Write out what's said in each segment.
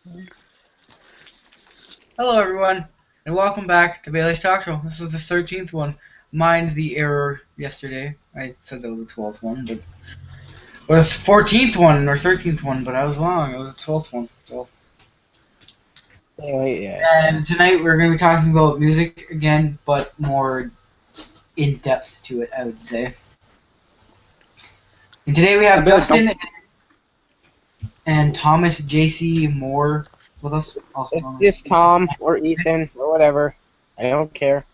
Hello, everyone, and welcome back to Bailey's Talk Show. This is the 13th one. Mind the error yesterday. I said that was the 12th one, but it was 14th one or 13th one, but I was wrong. It was the 12th one. So. Yeah. And tonight we're going to be talking about music again, but more in depth to it, I would say. And today we have Justin and Thomas J.C. Moore with us, also It's known as just Tom or Ethan or whatever. I don't care.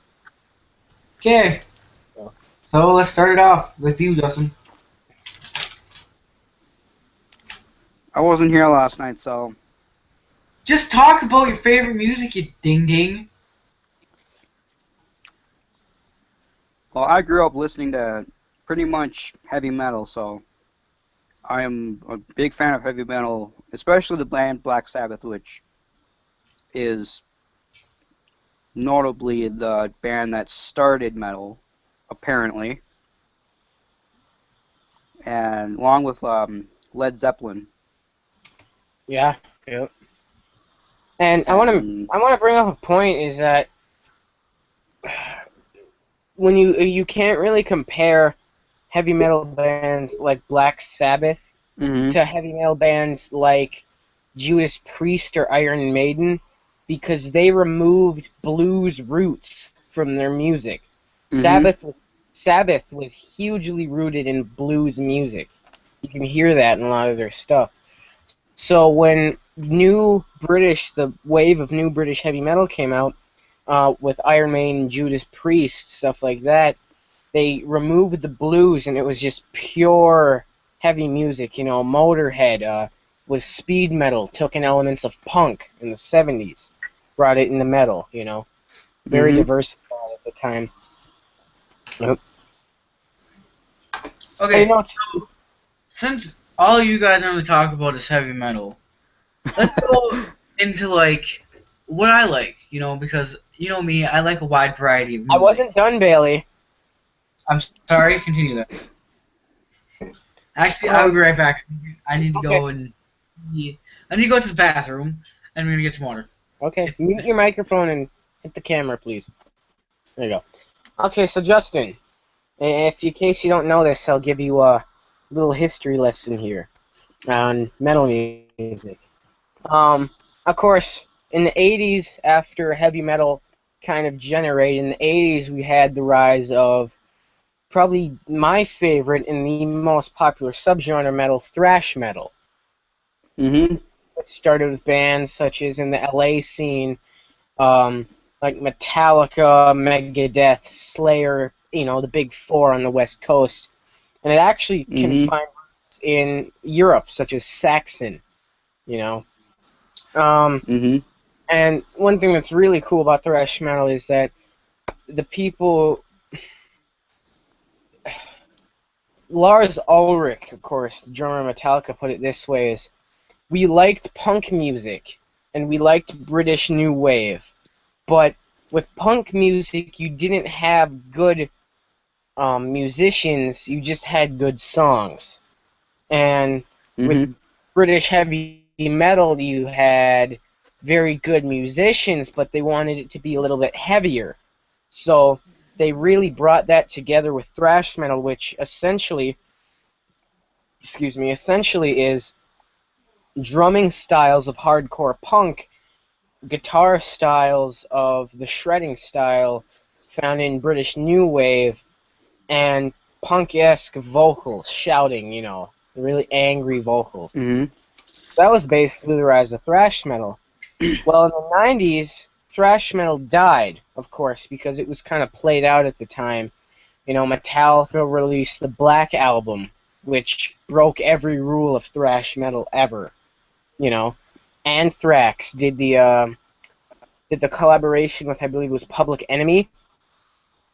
Okay, So, so let's start it off with you, Justin. I wasn't here last night, so Just talk about your favorite music, you ding-ding. well, I grew up listening to pretty much heavy metal, so I am a big fan of heavy metal, especially the band Black Sabbath, which is notably the band that started metal, apparently, and along with Led Zeppelin. yeah. Yep. And I want to And I want to bring up a point is that when you can't really compare heavy metal bands like Black Sabbath mhm, to heavy metal bands like Judas Priest or Iron Maiden because they removed blues roots from their music. mhm, Sabbath was hugely rooted in blues music. You can hear that in a lot of their stuff. So when the wave of new British heavy metal came out with Iron Maiden, Judas Priest, stuff like that, they removed the blues and it was just pure heavy music. Motorhead was speed metal, took in elements of punk in the 70s, brought it into metal. Very mhm. diversified at the time. Yep. But Okay, it's since all you guys only talk about is heavy metal, let's go into like what I like, because you know me, I like a wide variety of I music. wasn't done, Bailey. I'm sorry, continue that. Actually, I'll Um, be right back. I need to okay, go and yeah, I need to go to the bathroom and we're gonna get some water. okay. If Mute your this, microphone and hit the camera, please. There you go. Okay, so Justin, if in case you don't know this, I'll give you a little history lesson here on metal music. Of course, in the 80s, after heavy metal kind of generated, in the 80s we had the rise of probably my favorite and the most popular subgenre of metal, thrash metal. Mhm. It started with bands such as in the LA scene, um, like Metallica, Megadeth, Slayer, the big four on the West Coast. And it actually can Mhm. find roots in Europe, such as Saxon, you know. Um, Mhm. and one thing that's really cool about thrash metal is that the people, Lars Ulrich, of course, the drummer of Metallica, put it this way: is we liked punk music and we liked British new wave, but with punk music you didn't have good musicians, you just had good songs. And with Mhm. British heavy metal, you had very good musicians, but they wanted it to be a little bit heavier. So they really brought that together with thrash metal, which essentially is drumming styles of hardcore punk, guitar styles of the shredding style found in British new wave, and punk-esque vocals, shouting, really angry vocals. Mhm. That was basically the rise of thrash metal. Well, in the 90s, thrash metal died, of course, because it was kind of played out at the time. Metallica released the Black Album, which broke every rule of thrash metal ever. You know, Anthrax did the collaboration with, I believe it was Public Enemy,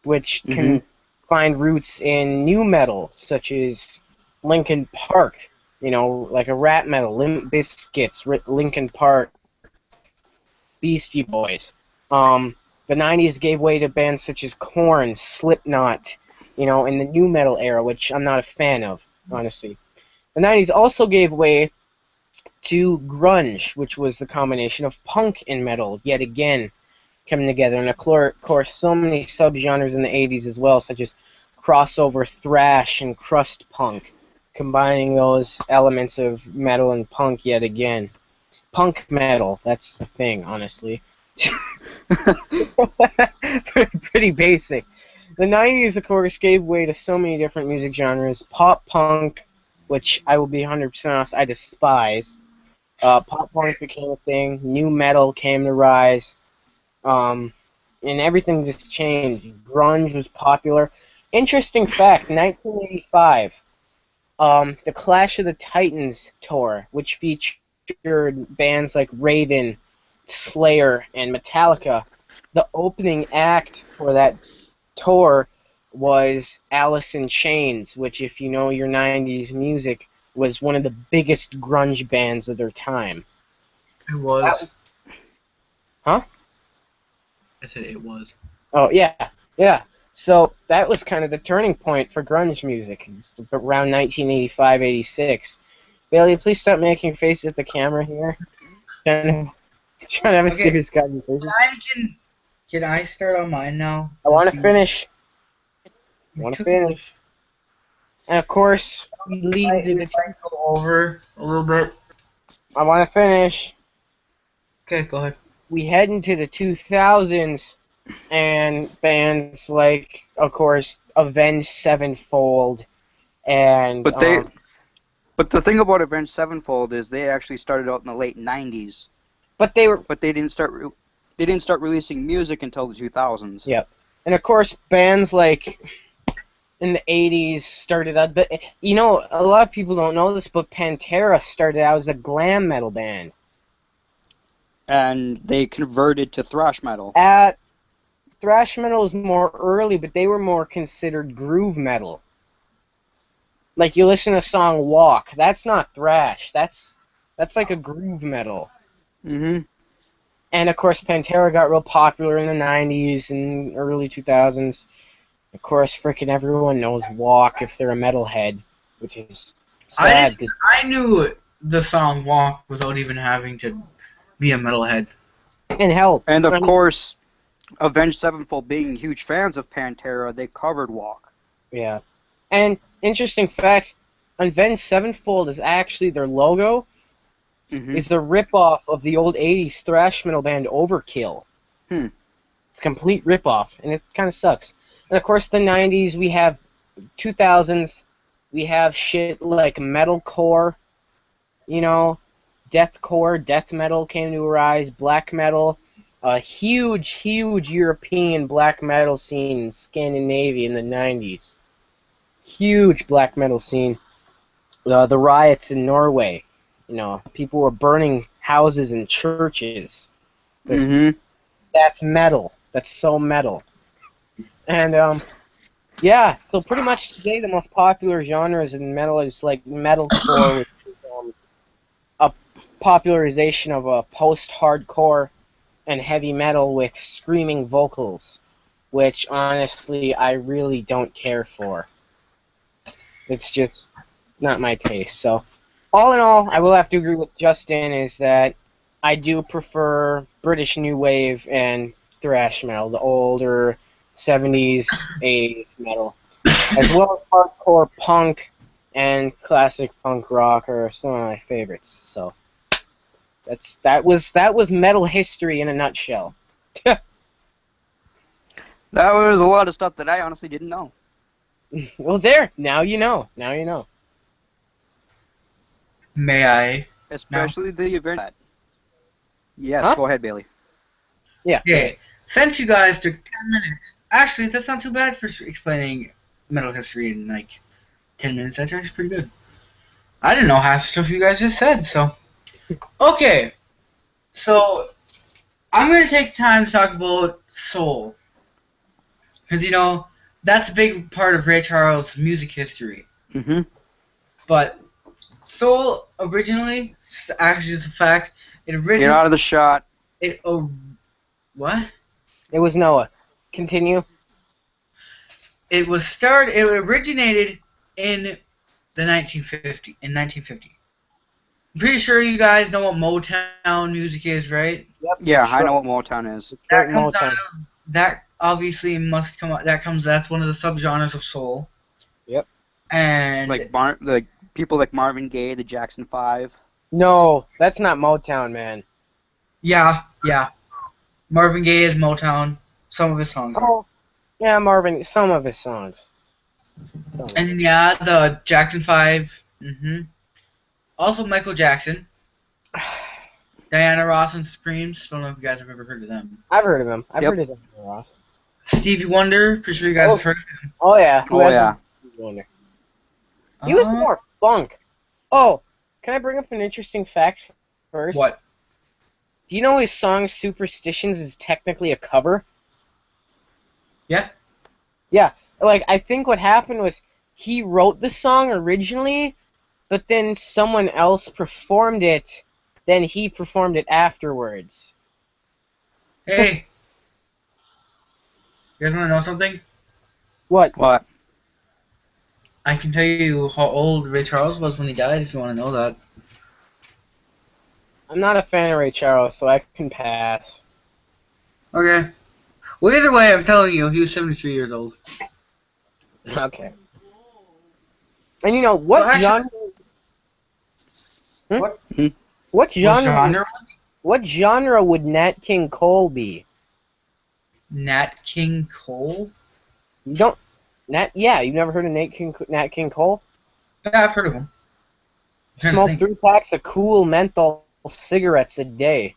which Mhm. can find roots in new metal, such as Linkin Park. Like a rap metal, Limp Bizkit's Linkin Park, Beastie Boys. The 90s gave way to bands such as Korn, Slipknot, in the new metal era, which I'm not a fan of, honestly. The 90s also gave way to grunge, which was the combination of punk and metal, yet again coming together. And of course, so many subgenres in the 80s as well, such as crossover thrash and crust punk, combining those elements of metal and punk yet again. Punk metal, that's the thing, honestly. Pretty basic. The 90s, of course, gave way to so many different music genres. Pop punk, which I will be 100% honest, I despise. Pop punk became a thing. New metal came to rise. And everything just changed. Grunge was popular. Interesting fact, 1985, the Clash of the Titans tour, which featured bands like Raven, Slayer, and Metallica. The opening act for that tour was Alice in Chains, which, if you know your 90s music, was one of the biggest grunge bands of their time. It was. Huh? I said it was. Oh, yeah. So that was kind of the turning point for grunge music, around 1985-86. Bailey, please stop making faces at the camera here. Trying to have a serious conversation. Can I start on mine now? I want to finish. And of course, we lead to the go over a little bit. I want to finish. Okay, go ahead. We head into the 2000s, and bands like, of course, Avenged Sevenfold, and But the thing about Avenged Sevenfold is they actually started out in the late '90s. But they didn't start releasing music until the 2000s. Yep. And of course, bands like in the 80s started out. You know, a lot of people don't know this, but Pantera started out as a glam metal band. And they converted to thrash metal. Thrash metal was more early, but they were more considered groove metal. Like, you listen to the song Walk, that's not thrash. That's like a groove metal. Mm-hmm. And of course, Pantera got real popular in the 90s and early 2000s. Of course, frickin' everyone knows Walk if they're a metalhead, which is sad. I knew the song Walk without even having to be a metalhead. And hell. And of course, Avenged Sevenfold being huge fans of Pantera, they covered Walk. Yeah. And interesting fact, Avenged Sevenfold is actually their logo. Mm-hmm. Is the ripoff of the old 80s thrash metal band Overkill. It's a complete ripoff, and it kind of sucks. And of course, the 90s, we have 2000s, we have shit like metalcore, you know, deathcore, death metal came to rise, black metal, a huge European black metal scene in Scandinavia in the 90s. Huge black metal scene. The riots in Norway. You know, people were burning houses and churches. Mm-hmm. That's metal. That's so metal. And, yeah, so pretty much today the most popular genres in metal is like metalcore, which is a popularization of a post-hardcore and heavy metal with screaming vocals, which honestly I really don't care for. It's just not my taste, so... All in all, I will have to agree with Justin is that I do prefer British New Wave and thrash metal, the older 70s, 80s metal, as well as hardcore punk and classic punk rock are some of my favorites. So that was metal history in a nutshell. That was a lot of stuff that I honestly didn't know. Well, there, now you know. Now you know. May I? Especially the event. Yes, Huh? Go ahead, Bailey. Yeah. Okay. Since you guys took 10 minutes, actually, that's not too bad for explaining metal history in like 10 minutes. That's actually pretty good. I didn't know half the stuff you guys just said, so. Okay. So, I'm going to take time to talk about soul. Because, you know, that's a big part of Ray Charles' music history. Mm-hmm. But soul originally, actually, is the fact, it originally... Get out of the shot. What? It was Noah. Continue. It originated in 1950. I'm pretty sure you guys know what Motown music is, right? Yep. Yeah, I know Detroit, what Motown is. Detroit That comes out Motown. of that obviously must come out. That's one of the subgenres of soul. Yep. And Like people like Marvin Gaye, the Jackson Five. No, that's not Motown, man. yeah, Marvin Gaye is Motown. Some of his songs are. Oh, yeah, Marvin. Some of his songs. Some of it. And yeah, the Jackson 5. Also Michael Jackson. Diana Ross and Supremes. Don't know if you guys have ever heard of them. I've heard of him. I've Yep. heard of him, Ross. Stevie Wonder. Pretty sure you guys have heard of him. Oh yeah. Who Oh hasn't yeah. heard of Stevie Wonder? He was more funk. Oh, can I bring up an interesting fact first? What? Do you know his song Superstitions is technically a cover? Yeah. Yeah. Like, I think what happened was he wrote the song originally, but then someone else performed it, then he performed it afterwards. Hey. You guys want to know something? What? What? I can tell you how old Ray Charles was when he died if you want to know that. I'm not a fan of Ray Charles, so I can pass. Okay. Well, either way, I'm telling you, he was 73 years old. Okay. And you know, what Well, actually- genre... What? What What genre? genre? What genre would Nat King Cole be? Nat King Cole? You don't... Yeah, you've never heard of Nat King Cole? Yeah, I've heard of him. Smoke 3 packs of cool menthol cigarettes a day.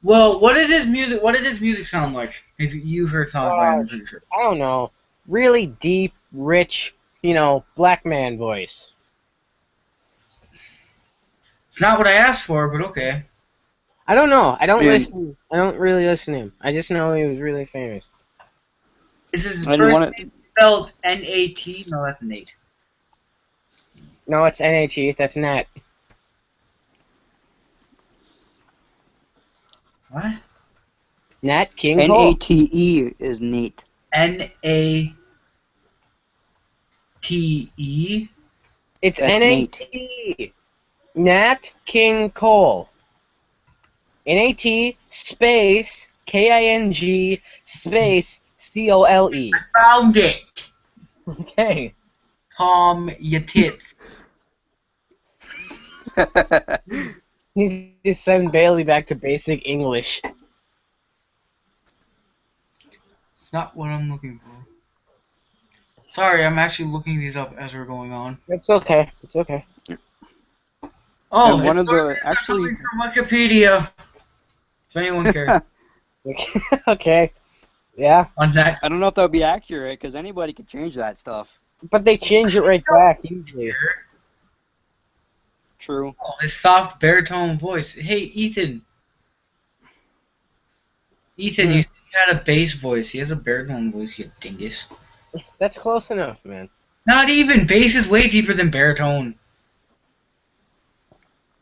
Well, what is his music? What did his music sound like? If you've heard songs by him, I'm pretty sure. I don't know. Really deep, rich, black man voice. It's not what I asked for, but okay. I don't know. I don't Man. listen. I don't really listen to him. I just know he was really famous. Is his And first one- name spelled N-A-T? No, that's Nate. No, it's Nat. That's Nat. What? Nat King Cole. Nate is Nate. N-A-T-E? It's That's Nat. Nat King Cole. Nat space King space Cole. Found it! Okay. Tom, ya tits. Need to send Bailey back to basic English. It's not what I'm looking for. Sorry, I'm actually looking these up as we're going on. It's okay. It's okay. Oh, And one it's of the actually coming from Wikipedia. If anyone cares. Okay. Yeah. On that. I don't know if that would be accurate because anybody could change that stuff. But they change it right back usually. True. Oh, his soft baritone voice. Hey, Ethan. Ethan, you said he had a bass voice. He has a baritone voice, you dingus. That's close enough, man. Not even. Bass is way deeper than baritone.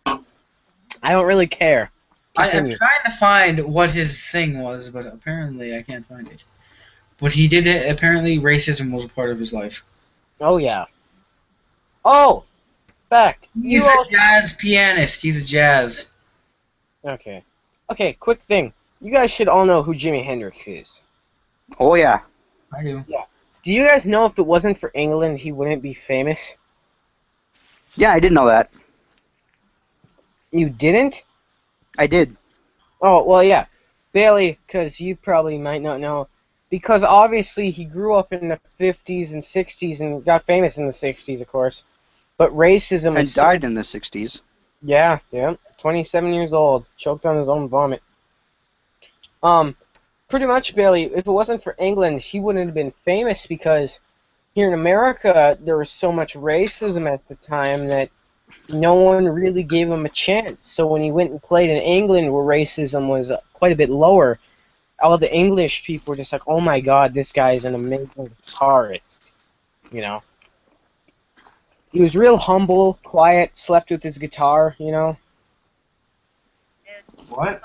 I don't really care. I'm Continue. trying to find what his thing was, but apparently I can't find it. But he did it. Apparently racism was a part of his life. Oh yeah. Oh, fact. He's a jazz pianist. He's a jazz. Okay. Okay. Quick thing. You guys should all know who Jimi Hendrix is. Oh yeah. I do. Do you guys know if it wasn't for England, he wouldn't be famous? Yeah, I did know that. You didn't? I did. Oh, well, yeah. Bailey, because you probably might not know. Because obviously he grew up in the 50s and 60s and got famous in the 60s, of course. But racism And is... died in the 60s. Yeah. 27 years old. Choked on his own vomit. Pretty much, Bailey, if it wasn't for England, he wouldn't have been famous because here in America, there was so much racism at the time that no one really gave him a chance. So when he went and played in England, where racism was quite a bit lower, all the English people were just like, oh my god, this guy is an amazing guitarist. You know? He was real humble, quiet, slept with his guitar, you know? What?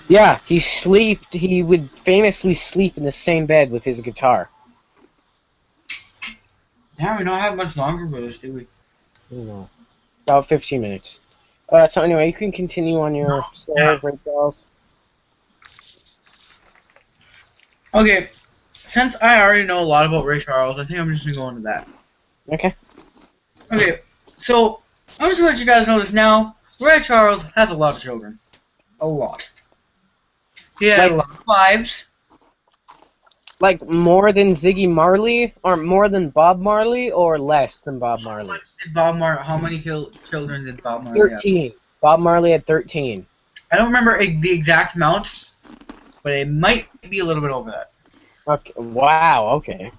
Yeah, he would famously sleep in the same bed with his guitar. Damn, we don't have much longer for this, do we? You know. About 15 minutes. So anyway, you can continue on your story, Yeah. Ray Charles. Okay, since I already know a lot about Ray Charles, I think I'm just gonna go into that. Okay. Okay, so I'm just gonna let you guys know this now. Ray Charles has a lot of children. A lot. He had a Like, lot of wives. like more than Ziggy Marley, or more than Bob Marley, or less than Bob Marley? How many children did Bob Marley have? 13. Bob Marley had 13. I don't remember the exact amount, but it might be a little bit over that. Okay. Wow. Okay.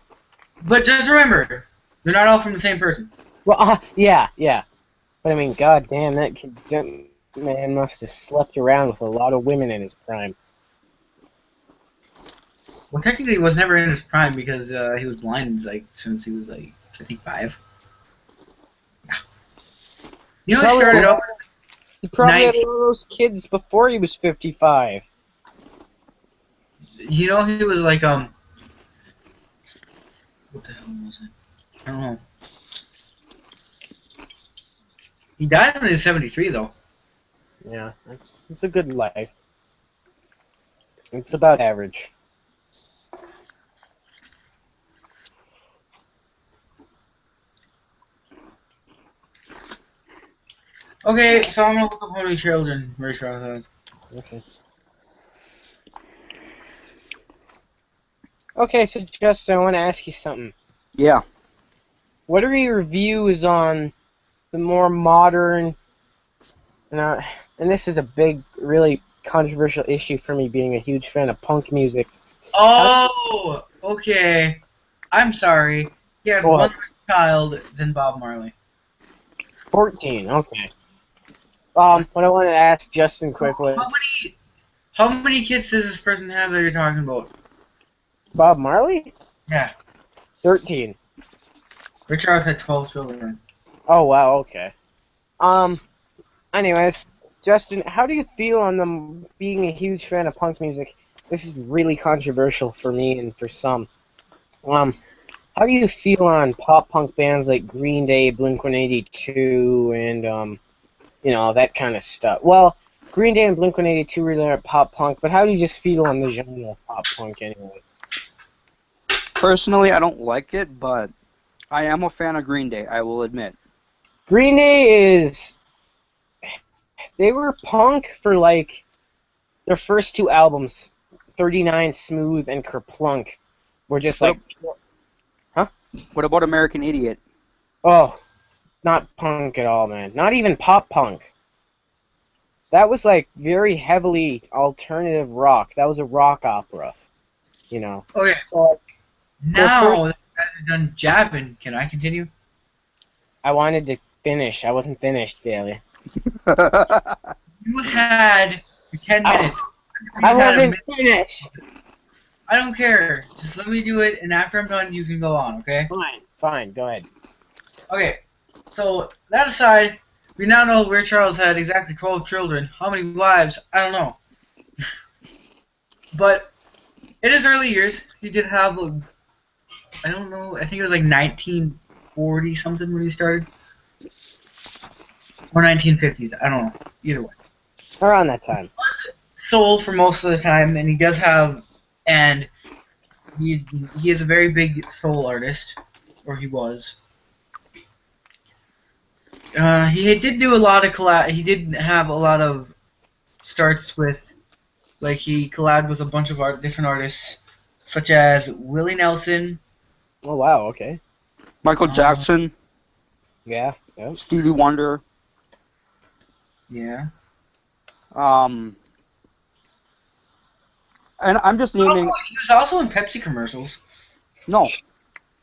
But just remember, they're not all from the same person. Well, yeah, yeah. But I mean, god damn, that man must have slept around with a lot of women in his prime. Well, technically, he was never in his prime because he was blind since he was I think 5. Yeah. You know, he started off. He probably had 19. all those kids before he was 55. You know, he was like what the hell was it? I don't know. He died when he was 73, though. Yeah, it's a good life. It's about average. Okay, so I'm gonna look up how many children Ray Charles has. Okay. Okay, so Justin, I want to ask you something. Yeah. What are your views on the more modern, and this is a big, really controversial issue for me, being a huge fan of punk music. Oh, okay. I'm sorry. He had What? one more child than Bob Marley. 14, okay. What I want to ask Justin quick was, How many kids does this person have that you're talking about? Bob Marley? Yeah. 13. Ray Charles had 12 children. Oh, wow, okay. Anyways, Justin, how do you feel on them being a huge fan of punk music? This is really controversial for me and for some. How do you feel on pop punk bands like Green Day, Blink-182, and, that kind of stuff? Well, Green Day and Blink-182 really aren't pop punk, but how do you just feel on the genre of pop punk anyways? Personally, I don't like it, but I am a fan of Green Day, I will admit. Green Day is... They were punk for, like, their first 2 albums, 39 Smooth and Kerplunk, were just like... Huh? What about American Idiot? Oh, not punk at all, man. Not even pop punk. That was, like, very heavily alternative rock. That was a rock opera, you know. Okay. So, Now that I've done jabbing, can I continue? I wanted to finish. I wasn't finished, Bailey. You had your 10 minutes. I wasn't finished. I don't care. Just let me do it, and after I'm done, you can go on, okay? Fine, go ahead. Okay, so that aside, we now know Ray Charles had exactly 12 children. How many wives? I don't know. But in his early years, he did have, I don't know, I think it was like 1940 something when he started. Or 1950s, I don't know. Either way. Around that time. Soul for most of the time, and he does have, and he is a very big soul artist, or he was. He did do a lot of he did have a lot of starts with, like he collabed with a bunch of different artists, such as Willie Nelson. Oh wow, okay. Michael Jackson. Yeah. Stevie Wonder. Yeah. And I'm just naming. He was also in Pepsi commercials. No,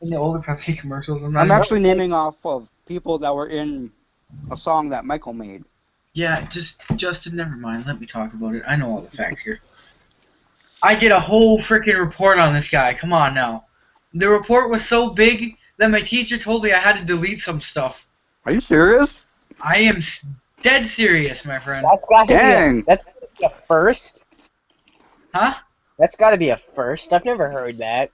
In the older Pepsi commercials. I'm actually naming off of people that were in a song that Michael made. Yeah, Justin, never mind. Let me talk about it. I know all the facts here. I did a whole freaking report on this guy. Come on now. The report was so big that my teacher told me I had to delete some stuff. Are you serious? I am dead serious, my friend. That's got to Dang. be a first. Huh? That's got to be a first. I've never heard that.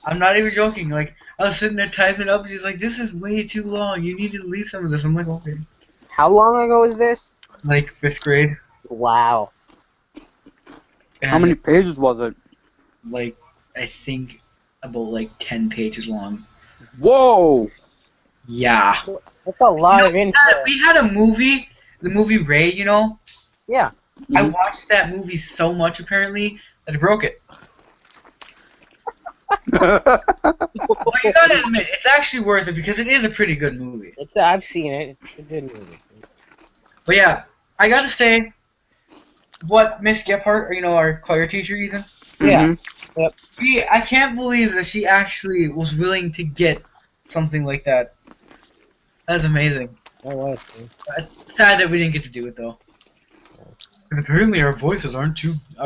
I'm not even joking. Like, I was sitting there typing it up, and she's like, this is way too long. You need to delete some of this. I'm like, okay. How long ago is this? like 5th grade. Wow. And How many pages was it? like I think about like 10 pages long. Whoa! Yeah. That's a lot of info. We had a movie, the movie Ray, you know? Yeah. I watched that movie so much apparently that I broke it. But you gotta admit, it's actually worth it because it is a pretty good movie. I've seen it. It's a good movie. But yeah, I gotta say, what Miss Gephardt, or, you know, our choir teacher even, Yeah. Yep. I can't believe that she actually was willing to get something like that. That's amazing. That was. It's sad that we didn't get to do it though. Because apparently our voices are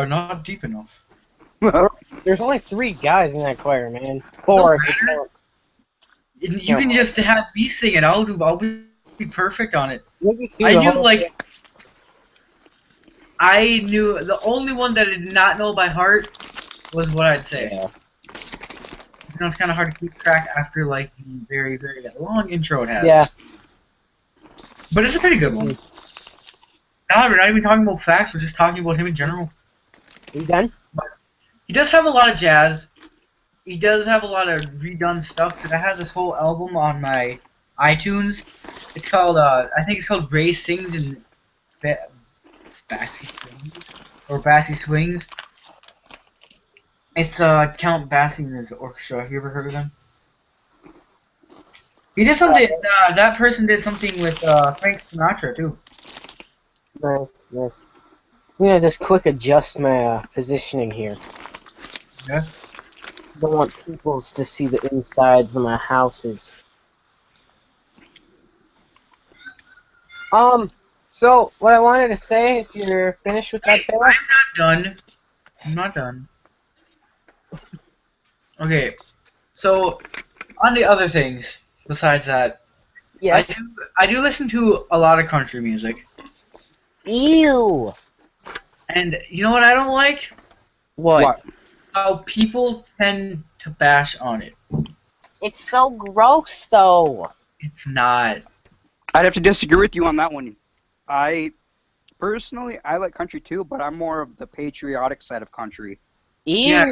not deep enough. There's only 3 guys in that choir, man. 4 if you count. You can just have me sing it. I'll be perfect on it. You can see I the knew whole like I knew the only one that I did not know by heart was what I'd say. Yeah. You know, it's kind of hard to keep track after like the very, very long intro it has. Yeah. But it's a pretty good one. Now we're not even talking about facts. We're just talking about him in general. You done? He does have a lot of jazz. He does have a lot of redone stuff. Cause I have this whole album on my iTunes. It's called I think it's called Ray Sings and Bassy Swings or Bassy Swings. It's Count Bassy and his orchestra. Have you ever heard of them? He did something. That person did something with Frank Sinatra too. Nice, nice. I'm gonna just quick adjust my positioning here. Yeah. I don't want people to see the insides of my houses. So what I wanted to say, if you're finished with that, Taylor? I'm not done. I'm not done. Okay, so on the other things besides that, Yes. I do listen to a lot of country music, Ew. and you know what I don't like? What? How people tend to bash on it. It's so gross, though. It's not. I'd have to disagree with you on that one. Personally, I like country too, but I'm more of the patriotic side of country. Ew. Yeah.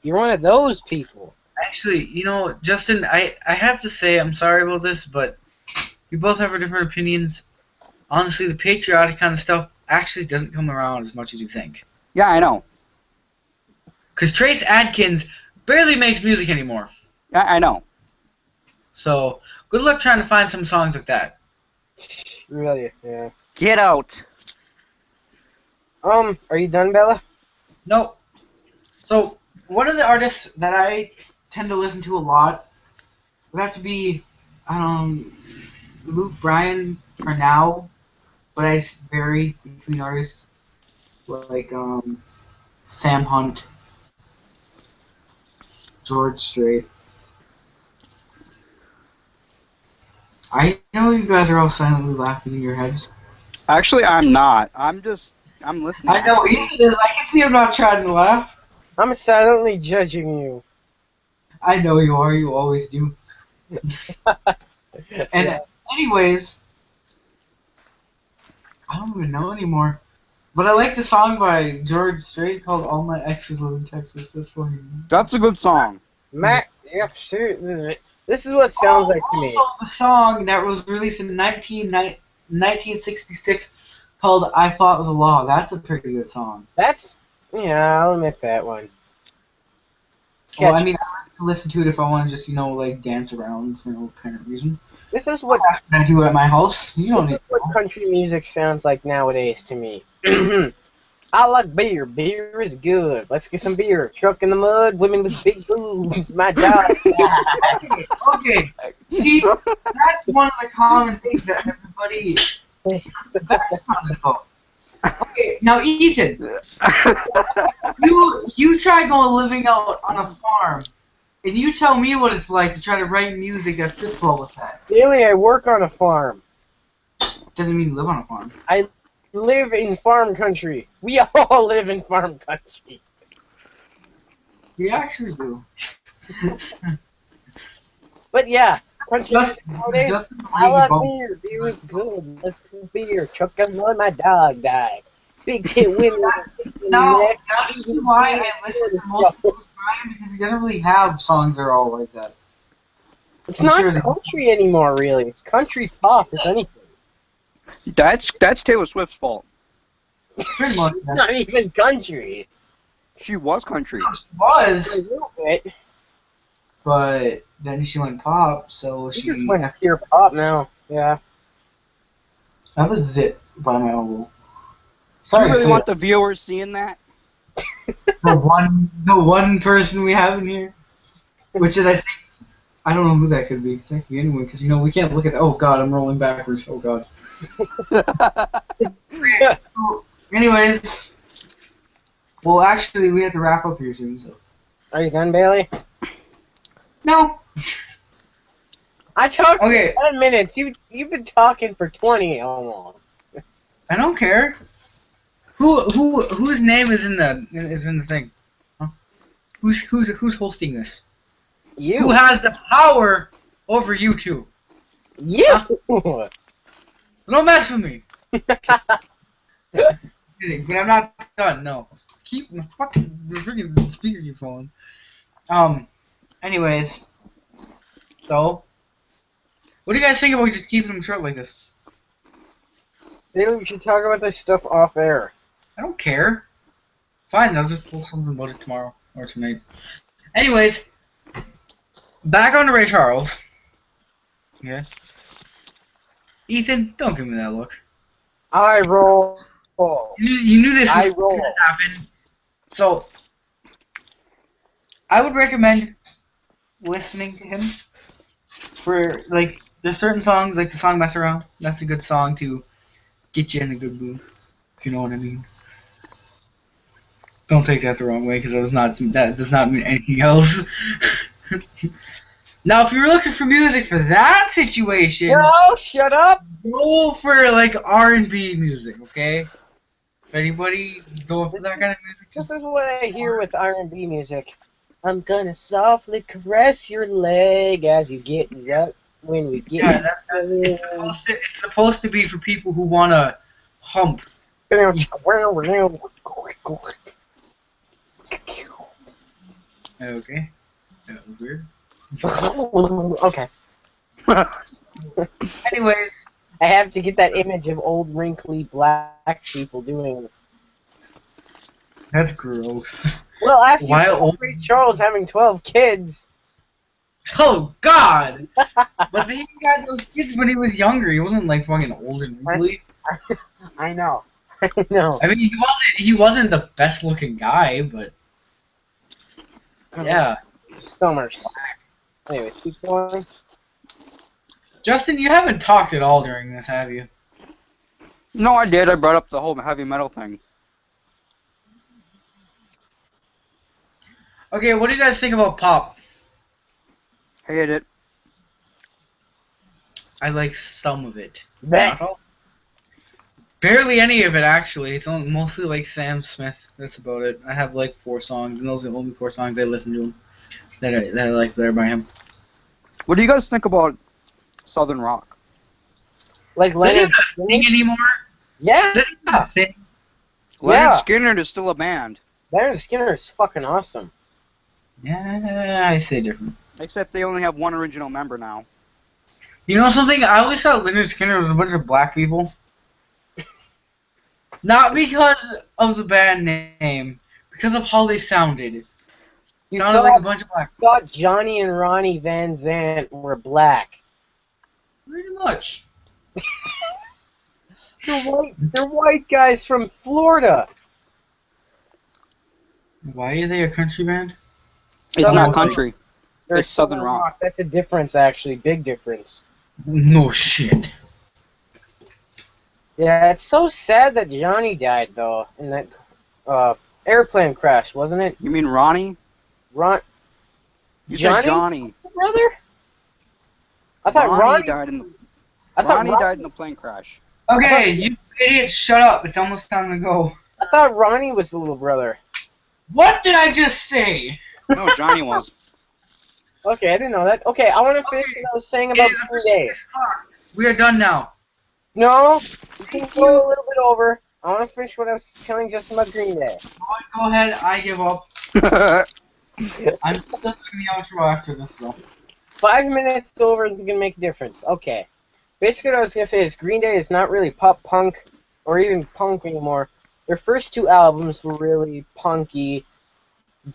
You're one of those people. Actually, you know, Justin, I have to say I'm sorry about this, but we both have our different opinions. Honestly, the patriotic kind of stuff actually doesn't come around as much as you think. Yeah, I know. Because Trace Adkins barely makes music anymore. I know. So, good luck trying to find some songs like that. Really? Yeah. Get out. Are you done, Bella? Nope. So, one of the artists that I tend to listen to a lot would have to be, Luke Bryan for now, but I vary between artists like Sam Hunt, George Strait. I know you guys are all silently laughing in your heads. Actually, I'm not. I'm listening. I know Ethan is. I can see him not trying to laugh. I'm silently judging you. I know you are. You always do. And anyways, I don't even know anymore. But I like the song by George Strait called "All My Exes Live in Texas." That's funny. That's a good song. Matt, yeah, sure. This is what it sounds like to me. Also, the song that was released in 1966 called "I Fought the Law." That's a pretty good song. Yeah, I'll admit that one. Well, I mean, I like to listen to it if I want to just, like dance around for no apparent reason. This is what I do at my house. You don't This need is what country music sounds like nowadays to me. I like beer. Beer is good. Let's get some beer. Truck in the mud. Women with big boobs. My job. Okay. See, that's one of the common things that everybody backs on about. Okay, now Ethan, you try living out on a farm, and you tell me what it's like to try to write music that fits well with that. Really, I work on a farm. Doesn't mean you live on a farm. I live in farm country. We all live in farm country. We actually do. But yeah, Country Justin, nowadays. Justin's a I lazy like bum. beer. Beer is good. Let's get beer. Chuck a mud, my dog died. Big tit winner. Now you see why I listen to most of Blues Brian, because he doesn't really have songs that are all like that. It's I'm not sure country anymore, really. It's country pop, if anything. That's Taylor Swift's fault. Pretty much. It's not even country. She was country. She A was, little bit. but then she went pop, so She she just went pure pop now. Yeah. I have a zip by my elbow. Do Sorry, you really to say want the viewers seeing that? the one person we have in here, which is I don't know who that could be. Thank you anyway, because we can't look at that. Oh God, I'm rolling backwards. Oh God. So, anyways, well, actually, we have to wrap up here soon. So. Are you done, Bailey? No. I talked Okay. for 10 minutes. You've been talking for 20 almost. I don't care. Whose name is in the thing? Huh? Who's hosting this? You. Who has the power over you two? You. Huh? Don't mess with me. Kidding, but I'm not done. No. Keep the freaking speaker your phone. Anyways. So. What do you guys think about just keeping them short like this? Maybe we should talk about this stuff off air. I don't care. Fine, I'll just post something about it tomorrow or tonight. Anyways, back on to Ray Charles. Yeah. Ethan, don't give me that look. I roll. You knew this was roll. going to happen. So, I would recommend listening to him for, like, there's certain songs, like the song Mess Around. That's a good song to get you in a good mood, if you know what I mean. Don't take that the wrong way, because that does not mean anything else. Now, if you're looking for music for that situation, No, shut up. go for like R&B music, okay? If anybody go for that kind of music, This just is what I hear with R&B music. I'm gonna softly caress your leg as you get right when we get. yeah, it's supposed to be for people who wanna hump. Okay, that was weird. Okay. Anyways, I have to get that image of old wrinkly black people doing. that's gross. Well, after Why you old- Ray Charles having 12 kids. Oh God! But he got those kids when he was younger. He wasn't like fucking old and wrinkly. I know. I know. I mean, he wasn't the best looking guy, but yeah. Summer. Anyway, keep going. Justin, you haven't talked at all during this, have you? No, I did. I brought up the whole heavy metal thing. Okay, what do you guys think about pop? Hate it. I like some of it. Back. Not all. Barely any of it, actually. It's mostly like Sam Smith. That's about it. I have like 4 songs, and those are the only 4 songs I listen to that I like there by him. What do you guys think about Southern rock? Like Does he Leonard not sing anymore? Yeah. Does he not sing? Leonard Skinner is still a band, Leonard Skinner is fucking awesome. Yeah, I say different. except they only have one original member now. You know something? I always thought Leonard Skinner was a bunch of black people. Not because of the band name, because of how they sounded. You Sounded like a bunch of black people. thought Johnny and Ronnie Van Zant were black. Pretty much. They're white guys from Florida. Why are they a country band? It's Southern not rock. country. They're It's Southern rock. That's a difference, actually. Big difference. No shit. Yeah, it's so sad that Johnny died, though, in that airplane crash, wasn't it? You mean Ronnie? Ron. You Johnny? said Johnny. Brother? I thought Ronnie died in the I thought Ronnie died in the plane crash. Okay, you idiots, shut up. It's almost time to go. I thought Ronnie was the little brother. What did I just say? No, Johnny was. Okay, I didn't know that. Okay, I want to finish Okay. what I was saying It about is Green officially Day. 6 o'clock. We are done now. No, you can Thank go you. a little bit over. I want to finish what I was telling Justin about Green Day. Go ahead. I give up. I'm still doing the outro after this, though. 5 minutes over is gonna make a difference. Okay. Basically, what I was gonna say is Green Day is not really pop punk or even punk anymore. Their first two albums were really punky.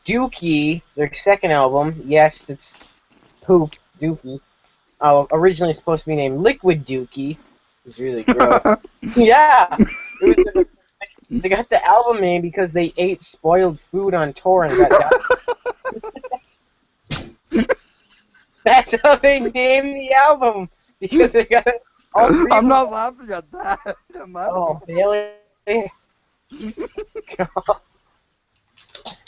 Dookie, their second album, yes, it's poop, Dookie. Originally supposed to be named Liquid Dookie. It was really gross. Yeah, it was. They got the album name because they ate spoiled food on tour and got died. That's how they named the album because they got all three of I'm them. not laughing at that. I'm laughing. Oh, Bailey.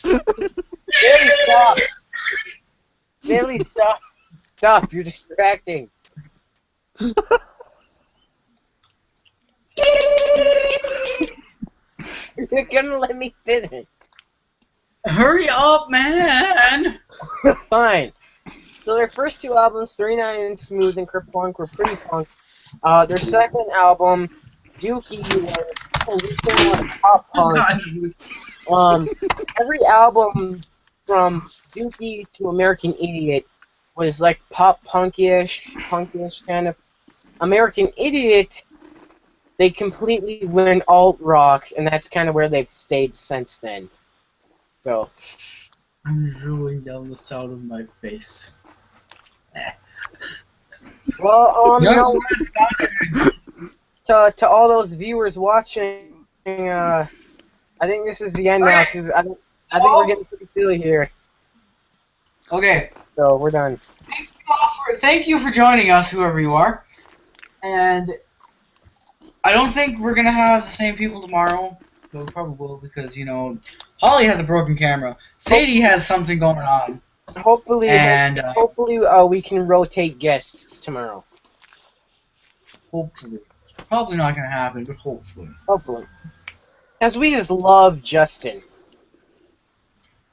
Bailey, stop. Bailey, stop. Stop. You're distracting. You're gonna let me finish. Hurry up, man! Fine. So their first two albums, 39 and Smooth and Kerplunk, were pretty punk. Their second album, Dookie, was more pop punk. Every album from Dookie to American Idiot was like pop punkish kind of. American Idiot, they completely went alt rock, and that's kind of where they've stayed since then. So. I'm drooling down the side of my face. Well, No, to all those viewers watching, I think this is the end now because I think we're getting pretty silly here. Okay. So we're done. Thank you for joining us, whoever you are. And I don't think we're gonna have the same people tomorrow. But we probably will because Holly has a broken camera. Sadie has something going on. Hopefully, we can rotate guests tomorrow. Hopefully. It's probably not gonna happen, but hopefully. Hopefully. As we just love Justin.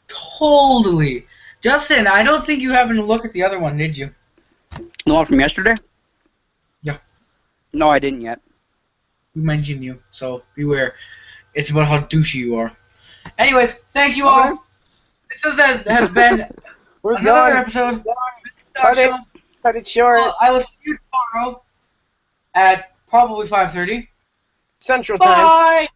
Totally. Justin, I don't think you happened to look at the other one, did you? The one from yesterday? Yeah. No, I didn't yet. We mentioned you, so beware. It's about how douchey you are. Anyways, thank you all. This has been another episode. Cut it short. I will see you tomorrow at probably 5:30. Central Time. Bye!